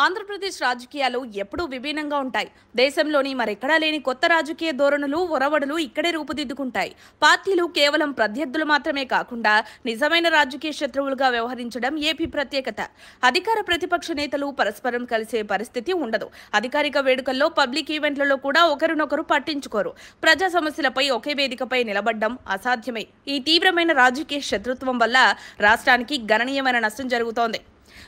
ఆంధ్రప్రదేశ్ రాజకీయాలు ఎప్పుడూ విభిన్నంగా ఉంటాయి. దేశంలోని మరెక్కడా లేని కొత్త రాజకీయ ధోరణులు, ఒరవడులు ఇక్కడే రూపుదిద్దుకుంటాయి. పార్టీలు కేవలం ప్రత్యర్థులు మాత్రమే కాకుండా నిజమైన రాజకీయ శత్రువులుగా వ్యవహరించడం ఏపీ ప్రత్యేకత. అధికార ప్రతిపక్ష నేతలు పరస్పరం కలిసే పరిస్థితి ఉండదు. అధికారిక వేడుకల్లో, పబ్లిక్ ఈవెంట్లలో కూడా ఒకరినొకరు పట్టించుకోరు. ప్రజా సమస్యలపై ఒకే వేదికపై నిలబడ్డం అసాధ్యమే. ఈ తీవ్రమైన రాజకీయ శత్రుత్వం వల్ల రాష్ట్రానికి గణనీయమైన నష్టం జరుగుతోంది.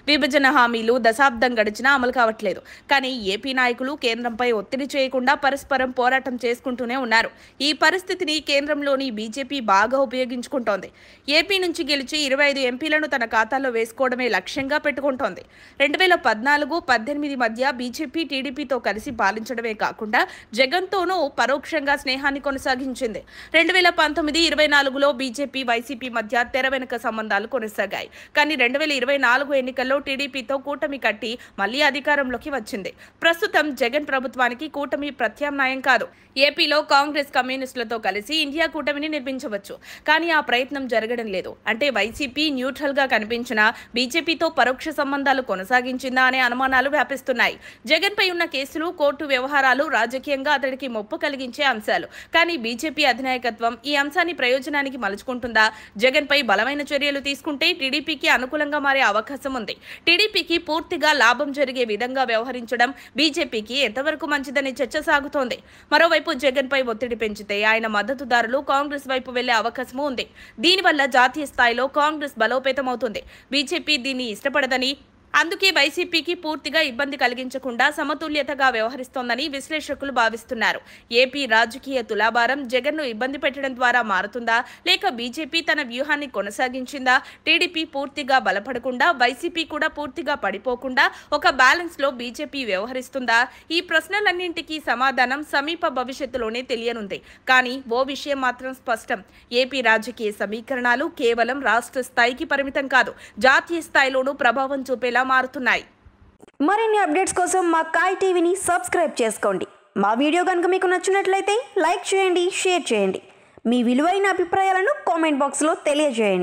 విభజన హామీలు దశాబ్దం గడిచినా అమలు కావట్లేదు. కానీ ఏపీ నాయకులు కేంద్రంపై ఒత్తిడి చేయకుండా పరస్పరం పోరాటం చేసుకుంటూనే ఉన్నారు. ఈ పరిస్థితిని కేంద్రంలోని బీజేపీ బాగా ఉపయోగించుకుంటోంది. ఏపీ నుంచి గెలిచి 25 ఎంపీలను తన ఖాతాలో వేసుకోవడమే లక్ష్యంగా పెట్టుకుంటోంది. 2014-18 మధ్య బీజేపీ టీడీపీతో కలిసి పాలించడమే కాకుండా జగన్తోనూ పరోక్షంగా స్నేహాన్ని కొనసాగించింది. 2019-24లో బీజేపీ వైసీపీ మధ్య తెర వెనుక సంబంధాలు కొనసాగాయి. కానీ 2024 ఎన్నికల్లో టీడీపీతో కూటమి కట్టి మళ్లీ అధికారంలోకి వచ్చింది. ప్రస్తుతం జగన్ ప్రభుత్వానికి కూటమి ప్రత్యామ్నాయం కాదు. ఏపీలో కాంగ్రెస్ కమ్యూనిస్టులతో కలిసి ఇండియా కూటమిని నిర్మించవచ్చు. కానీ ఆ ప్రయత్నం జరగడం లేదు. అంటే వైసీపీ న్యూట్రల్ గా కనిపించినా బీజేపీతో పరోక్ష సంబంధాలు కొనసాగించిందా అనే అనుమానాలు వ్యాపిస్తున్నాయి. జగన్ పై ఉన్న కేసులు, కోర్టు వ్యవహారాలు రాజకీయంగా అతడికి ముప్పు కలిగించే అంశాలు. కానీ బీజేపీ అధినాయకత్వం ఈ అంశాన్ని ప్రయోజనానికి మలుచుకుంటుందా? జగన్ పై బలమైన చర్యలు తీసుకుంటే టీడీపీకి అనుకూలంగా మారే అవకాశం ఉంది. టీడీపీకి పూర్తిగా లాభం జరిగే విధంగా వ్యవహరించడం బీజేపీకి ఎంతవరకు మంచిదని చర్చ సాగుతోంది. మరోవైపు జగన్ పై ఒత్తిడి పెంచితే ఆయన మద్దతుదారులు కాంగ్రెస్ వైపు వెళ్లే అవకాశం ఉంది. దీనివల్ల జాతీయ స్థాయిలో కాంగ్రెస్ బలోపేతమవుతుంది. బీజేపీ దీన్ని ఇష్టపడదని, అందుకే వైసీపీకి పూర్తిగా ఇబ్బంది కలిగించకుండా సమతుల్యతగా వ్యవహరిస్తోందని విశ్లేషకులు భావిస్తున్నారు. ఏపీ రాజకీయ తులాభారం జగన్ను ఇబ్బంది పెట్టడం ద్వారా మారుతుందా, లేక బీజేపీ తన వ్యూహాన్ని కొనసాగించిందా? టీడీపీ పూర్తిగా బలపడకుండా, వైసీపీ కూడా పూర్తిగా పడిపోకుండా ఒక బ్యాలెన్స్ లో బీజేపీ వ్యవహరిస్తుందా? ఈ ప్రశ్నలన్నింటికీ సమాధానం సమీప భవిష్యత్తులోనే తెలియనుంది. కానీ ఓ విషయం మాత్రం స్పష్టం. ఏపీ రాజకీయ సమీకరణాలు కేవలం రాష్ట్ర స్థాయికి పరిమితం కాదు, జాతీయ స్థాయిలోనూ ప్రభావం చూపేలా మారుతున్నాయి. మరిన్ని అప్డేట్స్ కోసం మా కాయ్ టీవీని సబ్స్క్రైబ్ చేసుకోండి. మా వీడియో కనుక మీకు నచ్చినట్లయితే లైక్ చేయండి, షేర్ చేయండి. మీ విలువైన అభిప్రాయాలను కామెంట్ బాక్స్లో తెలియజేయండి.